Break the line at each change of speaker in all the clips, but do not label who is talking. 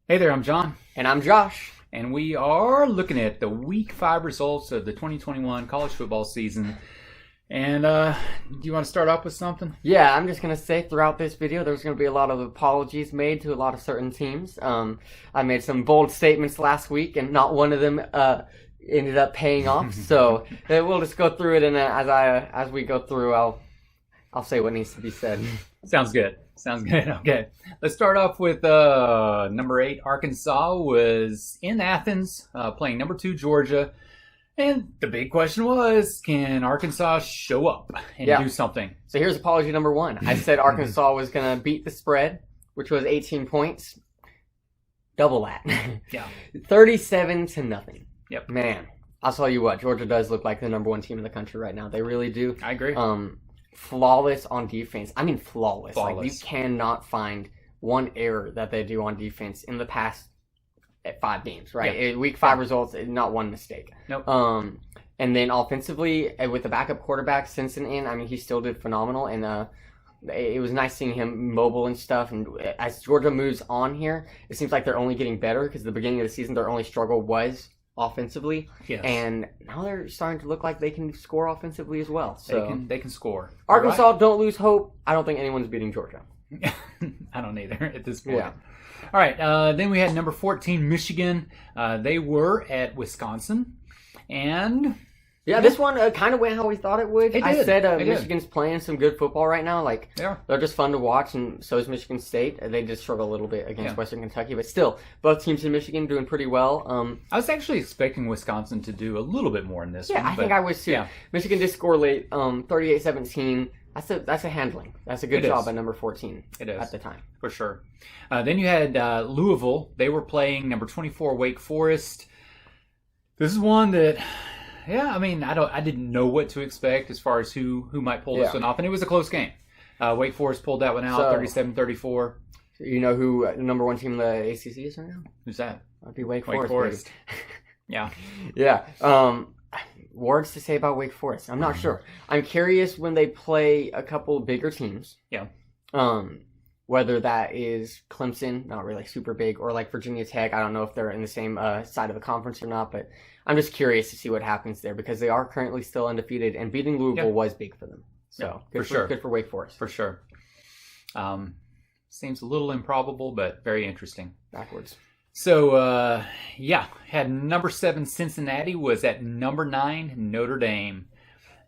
Hey there, I'm John.
And I'm Josh.
And we are looking at the Week 5 results of the 2021 college football season. And do you want to start off with something?
Yeah, I'm just going to say throughout this video there's going to be a lot of apologies made to a lot of certain teams. I made some bold statements last week and not one of them ended up paying off. So we'll just go through it, and as we go through, I'll say what needs to be said.
Sounds good. Okay. Let's start off with number 8, Arkansas was in Athens playing number 2, Georgia. And the big question was, can Arkansas show up and do something?
So here's apology number 1. I said Arkansas was going to beat the spread, which was 18 points. Double that. 37-0.
Yep.
Man, I'll tell you what, Georgia does look like the number 1 team in the country right now. They really do.
I agree.
Flawless on defense. I mean flawless. Like, you
Flawless.
cannot find one error that they do on defense in the past 5 games, right?
Yep.
Week 5 results, not one mistake.
Nope.
And then offensively, with the backup quarterback, Simpson in, I mean, he still did phenomenal. And it was nice seeing him mobile and stuff. And as Georgia moves on here, it seems like they're only getting better, because at the beginning of the season, their only struggle was offensively.
Yes.
And now they're starting to look like they can score offensively as well. So
They can score.
Arkansas, don't lose hope. I don't think anyone's beating Georgia.
I don't either at this point.
Yeah.
All right. Then we had number 14, Michigan. They were at Wisconsin. And
Yeah, this one kind of went how we thought it would.
It
I
did.
said
It did.
Michigan's playing some good football right now. Like,
Yeah.
they're just fun to watch, and so is Michigan State. They just struggle a little bit against
Yeah.
Western Kentucky, but still, both teams in Michigan doing pretty well.
I was actually expecting Wisconsin to do a little bit more in this one.
I think I was too.
Yeah.
Michigan did score late, 38-17. That's a handling. That's a good
It
job
is.
by number 14
It is.
at the time.
For sure. Then you had Louisville. They were playing number 24, Wake Forest. This is one that, I mean, I didn't know what to expect as far as who might pull this one off, and it was a close game. Wake Forest pulled that one out, 37-34.
You know who the number 1 team in the ACC is right now?
Who's that?
That'd be Wake
Wake
Forest.
Forest. Yeah.
Yeah. Words to say about Wake Forest. I'm not sure. I'm curious when they play a couple bigger teams.
Yeah.
Whether that is Clemson, not really super big, or like Virginia Tech. I don't know if they're in the same side of the conference or not, but I'm just curious to see what happens there, because they are currently still undefeated, and beating Louisville was big for them. So
for sure.
Good for Wake Forest.
For sure. Seems a little improbable, but very interesting.
Backwards.
So, had number 7 Cincinnati was at number 9 Notre Dame.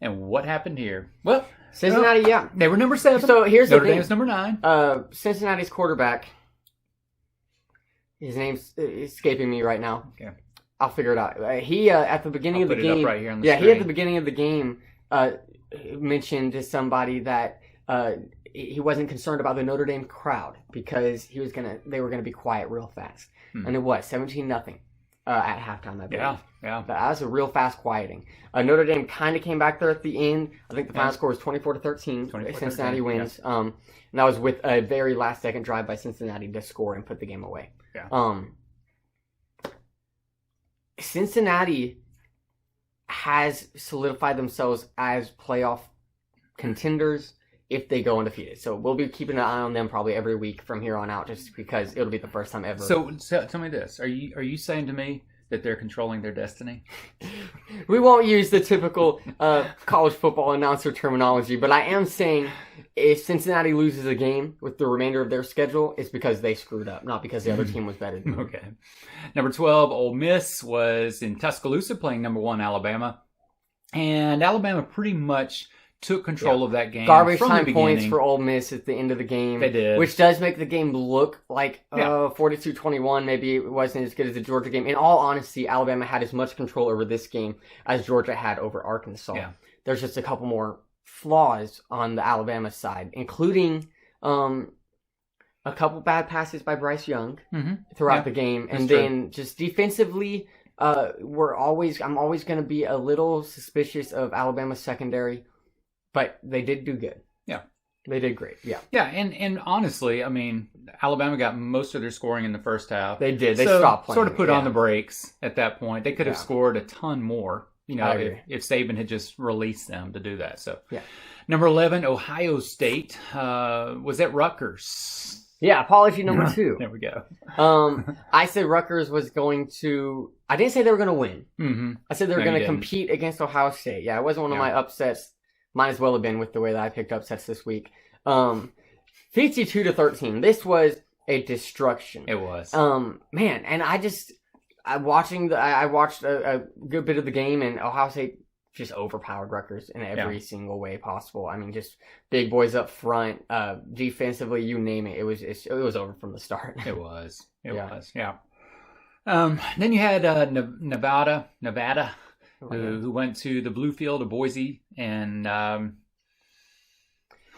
And what happened here? Well,
Cincinnati,
they were number 7.
So here's
Notre
the thing.
Dame's number 9.
Cincinnati's quarterback, his name's escaping me right now.
Okay.
I'll figure it out. He at the beginning of the
put it up
game,
right here on the
he
screen.
at the beginning of the game mentioned to somebody that he wasn't concerned about the Notre Dame crowd, because they were gonna be quiet real fast. And it was 17-0 at halftime, I believe.
Yeah.
But that was a real fast quieting. Notre Dame kind of came back there at the end. I think the final score was 24-13.
24-13,
Cincinnati wins. And that was with a very last-second drive by Cincinnati to score and put the game away.
Yeah.
Cincinnati has solidified themselves as playoff contenders if they go undefeated. So we'll be keeping an eye on them probably every week from here on out, just because it'll be the first time ever.
So tell me this. Are you saying to me that they're controlling their destiny?
We won't use the typical college football announcer terminology, but I am saying if Cincinnati loses a game with the remainder of their schedule, it's because they screwed up, not because the other team was better than them.
Okay. Number 12, Ole Miss was in Tuscaloosa playing number 1 Alabama. And Alabama pretty much took control of that game.
Garbage
from
time
the
points
beginning.
for Ole Miss at the end of the game.
They did.
Which does make the game look like 42-21. Maybe it wasn't as good as the Georgia game. In all honesty, Alabama had as much control over this game as Georgia had over Arkansas.
Yeah.
There's just a couple more flaws on the Alabama side, including a couple bad passes by Bryce Young throughout the game. And then just defensively, I'm always going to be a little suspicious of Alabama's secondary. But they did do good. Yeah. They did great. Yeah.
Yeah, and honestly, I mean, Alabama got most of their scoring in the first half.
They did. They stopped playing.
Sort of put on the brakes at that point. They could have
Yeah.
scored a ton more, you know,
I agree.
if Saban had just released them to do that. So,
Yeah.
Number 11, Ohio State was at Rutgers.
Yeah, apology number 2.
There we go.
I said Rutgers was going to... I didn't say they were going to win.
Mm-hmm.
I said they were going to compete against Ohio State. Yeah, it wasn't one of my upsets. Might as well have been with the way that I picked upsets this week. 52-13. This was a destruction.
It was.
Man, and I watched a good bit of the game, and Ohio State just overpowered Rutgers in every single way possible. I mean, just big boys up front, defensively, you name it. It was over from the start.
It was. It was. Yeah. Then you had Nevada, who went to the blue field of Boise, and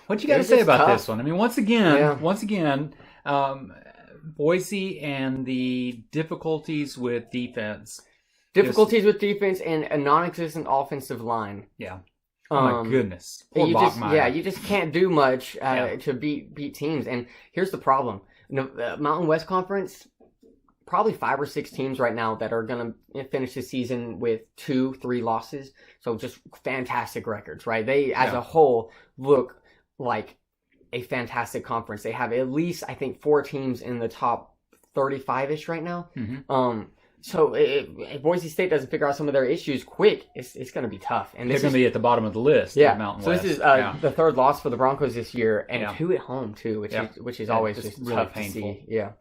what you got to say about this one? I mean, once again, Boise and the difficulties with defense.
Difficulties with defense and a non-existent offensive line.
Yeah. Oh my goodness.
You just can't do much to beat teams. And here's the problem: Mountain West Conference, probably 5 or 6 teams right now that are going to finish the season with 2-3 losses. So just fantastic records, right? They, as a whole, look like a fantastic conference. They have at least, I think, 4 teams in the top 35-ish right now. Mm-hmm. So if Boise State doesn't figure out some of their issues quick, it's going to be tough. And
they're going to be at the bottom of the list.
Yeah.
Mountain
so
West.
This is the 3rd loss for the Broncos this year, and 2 at home too, which is always just really tough painful to see. Yeah.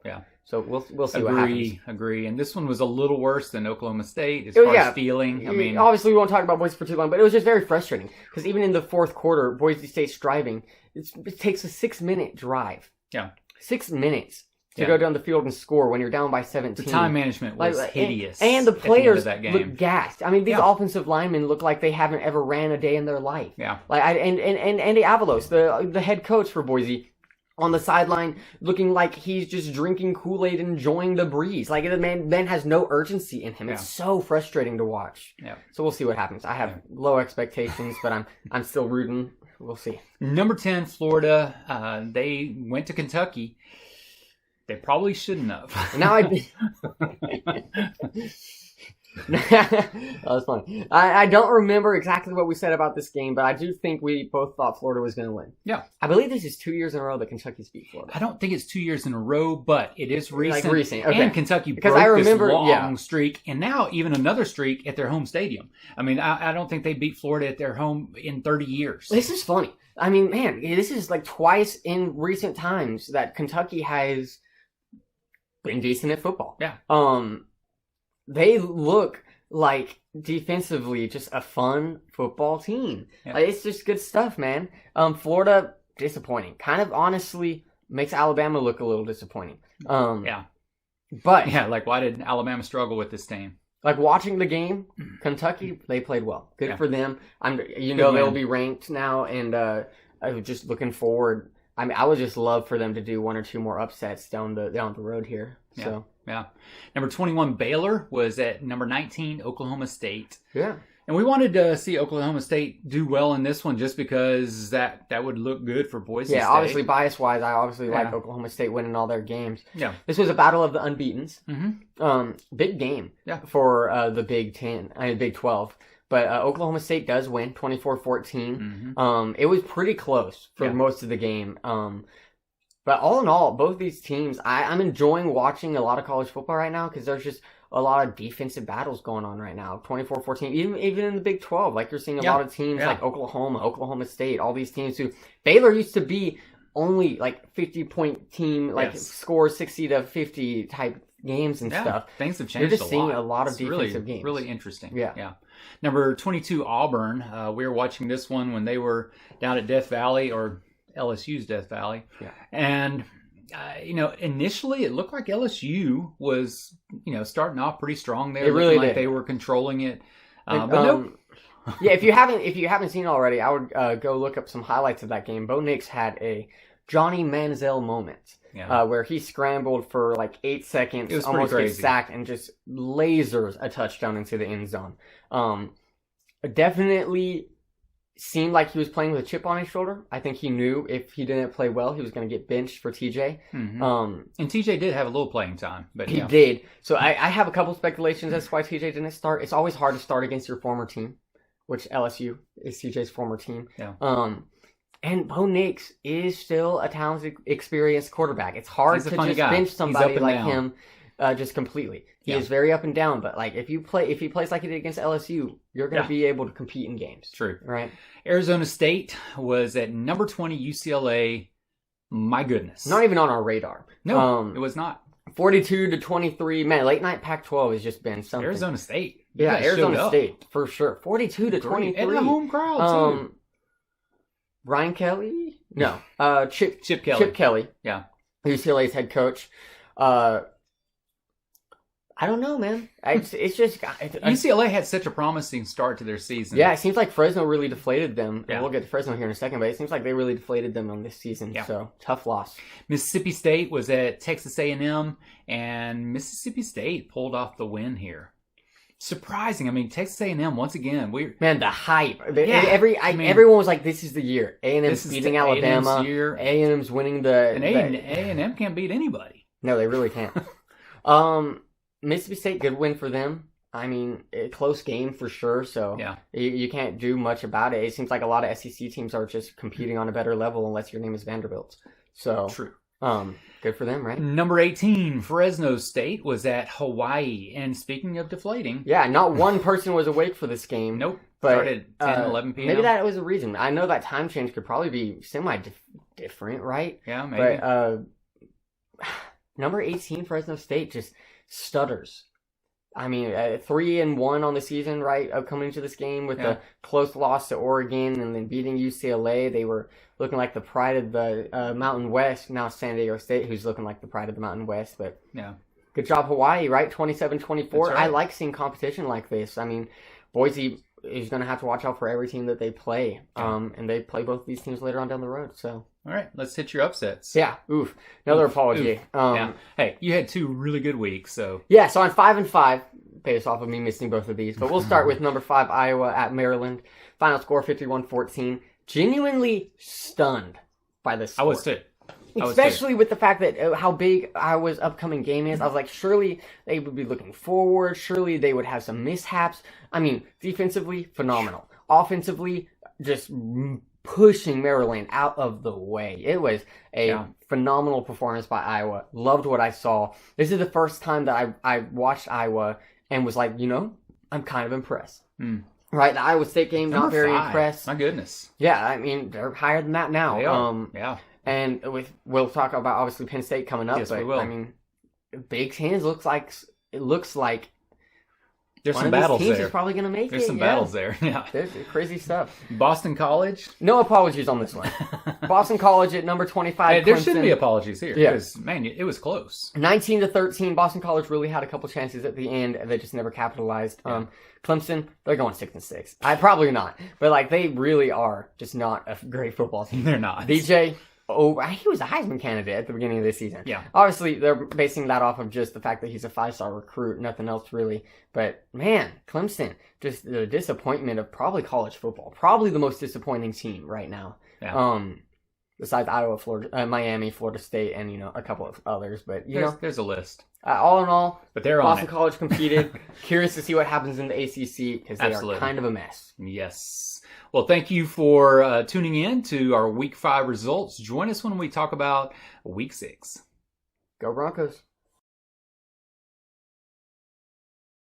So we'll see what happens.
Agree. And this one was a little worse than Oklahoma State as far as feeling. I mean,
obviously we won't talk about Boise for too long, but it was just very frustrating because even in the 4th quarter, Boise State's driving. It takes a 6-minute drive.
Yeah.
6 minutes. To go down the field and score when you're down by 17.
The time management was hideous.
And the players
at the end of that game.
look gassed. I mean, these offensive linemen look like they haven't ever ran a day in their life.
Yeah.
And Andy Avalos, the head coach for Boise, on the sideline looking like he's just drinking Kool-Aid and enjoying the breeze. Like, the man has no urgency in him. It's so frustrating to watch. Yeah. So we'll see what happens. I have low expectations, but I'm still rooting. We'll see.
Number 10, Florida. They went to Kentucky. They probably shouldn't have.
Now that was funny. I don't remember exactly what we said about this game, but I do think we both thought Florida was going to win.
Yeah.
I believe this is 2 years in a row that Kentucky's beat Florida.
I don't think it's 2 years in a row, but it is recent.
Like recent. Okay.
And Kentucky broke this long streak, and now even another streak at their home stadium. I mean, I don't think they beat Florida at their home in 30 years.
This is funny. I mean, man, this is like twice in recent times that Kentucky has been decent at football.
Yeah.
They look like defensively just a fun football team. Yeah. Like, it's just good stuff, man. Florida, disappointing. Kind of honestly makes Alabama look a little disappointing.
But like, why did Alabama struggle with this team?
Like, watching the game, Kentucky, they played well. Good for them. They'll be ranked now, and I'm just looking forward. I mean, I would just love for them to do 1 or 2 more upsets down the road here. So.
Yeah. Number 21, Baylor, was at number 19, Oklahoma State.
Yeah.
And we wanted to see Oklahoma State do well in this one just because that would look good for Boise State.
Yeah, obviously, bias-wise, I obviously like Oklahoma State winning all their games.
Yeah.
This was a battle of the unbeatens.
Mm-hmm.
Big game for the Big 12. But Oklahoma State does win 24-14. Mm-hmm. It was pretty close for most of the game. But all in all, both these teams, I'm enjoying watching a lot of college football right now because there's just a lot of defensive battles going on right now. 24-14, even in the Big 12. Like, you're seeing a lot of teams like Oklahoma State, all these teams who... Baylor used to be only like 50-point team, like score 60-50 type games and stuff.
Things have changed.
You're just seeing a lot of defensive games.
Really interesting. Yeah. Number 22, Auburn. We were watching this one when they were down at Death Valley, or LSU's Death Valley. Yeah. And, initially it looked like LSU was, starting off pretty strong there.
It really did.
Like they were controlling it. But nope.
If you haven't seen it already, I would go look up some highlights of that game. Bo Nix had a Johnny Manziel moment where he scrambled for like 8 seconds, almost gets sacked, and just lasers a touchdown into the end zone. Definitely seemed like he was playing with a chip on his shoulder. I think he knew if he didn't play well, he was going to get benched for TJ.
Mm-hmm. And TJ did have a little playing time. But
he did. So I have a couple speculations as to why TJ didn't start. It's always hard to start against your former team, which LSU is TJ's former team.
Yeah.
And Bo Nix is still a talented, experienced quarterback. It's hard to just bench somebody like him just completely. He is very up and down, but like if he plays like he did against LSU, you're going to be able to compete in games.
True.
Right?
Arizona State was at number 20 UCLA. My goodness.
Not even on our radar.
No, it was not.
42-23. Man, late night Pac-12 has just been something.
Arizona State.
Yeah, Arizona State for sure. 42-23.
And the home crowd too.
Ryan Kelly? No. Chip Kelly.
Chip
Kelly.
Yeah.
UCLA's head coach. I don't know, man. It's just...
UCLA had such a promising start to their season.
Yeah, it seems like Fresno really deflated them. Yeah. We'll get to Fresno here in a second, but it seems like they really deflated them on this season. Yeah. So, tough loss. Mississippi
State was at Texas A&M, and Mississippi State pulled off the win here. Surprising. I mean, Texas A&M, once again,
Man, the hype. Everyone was like, this is the year. A&M's beating Alabama.
A&M's year.
A&M's winning the...
And A&M can't beat anybody.
No, they really can't. Mississippi State, good win for them. I mean, a close game for sure, so you can't do much about it. It seems like a lot of SEC teams are just competing on a better level unless your name is Vanderbilt. So,
true.
Good for them, right?
Number 18, Fresno State was at Hawaii. And speaking of deflating...
Yeah, not one person was awake for this game.
Nope. But, started at 10, 11 p.m.
Maybe that was a reason. I know that time change could probably be semi-different, right?
Yeah, maybe.
But number 18, Fresno State, just stutters. I mean, 3-1 on the season, right? Coming into this game with a close loss to Oregon and then beating UCLA. They were looking like the pride of the Mountain West. Now San Diego State, who's looking like the pride of the Mountain West. But good job, Hawaii, right? 27-24. Right. I like seeing competition like this. I mean, Boise is going to have to watch out for every team that they play. And they play both these teams later on down the road. So.
All right, let's hit your upsets.
Yeah, another apology.
Hey, you had 2 really good weeks, so...
Yeah, so I'm 5-5, based off of me missing both of these. But we'll start with number 5, Iowa at Maryland. Final score, 51-14. Genuinely stunned by this score.
I was too.
Especially with the fact that how big Iowa's upcoming game is. I was like, surely they would be looking forward. Surely they would have some mishaps. I mean, defensively, phenomenal. Offensively, just... pushing Maryland out of the way. It was a phenomenal performance by Iowa. Loved what I saw. This is the first time that I watched Iowa and was like, I'm kind of impressed. Right? The Iowa State game,
Number
not very
5.
impressed.
My goodness.
Yeah, I mean, they're higher than that now.
They are.
And we'll talk about, obviously, Penn State coming up.
Yes,
but,
we will.
I mean, Big Ten looks like
there's some battles there.
Is probably going to make
There's some battles there. Yeah.
There's crazy stuff.
Boston College?
No apologies on this one. Boston College at number 25.
Hey, there shouldn't be apologies here. Because, man, it was close.
19-13. Boston College really had a couple chances at the end. They just never capitalized. Clemson, they're going 6-6. Probably not. But, they really are just not a great football team.
They're not.
BJ... he was a Heisman candidate at the beginning of this season.
Yeah.
Obviously, they're basing that off of just the fact that he's a 5-star recruit, nothing else really. But, man, Clemson, just the disappointment of probably college football. Probably the most disappointing team right now.
Yeah.
Besides Iowa, Florida, Miami, Florida State, and, a couple of others. But,
there's a list.
All in all,
but they're
Boston College competed. Curious to see what happens in the ACC because they
Absolutely.
Are kind of a mess.
Yes. Well, thank you for tuning in to our Week 5 results. Join us when we talk about Week 6.
Go Broncos.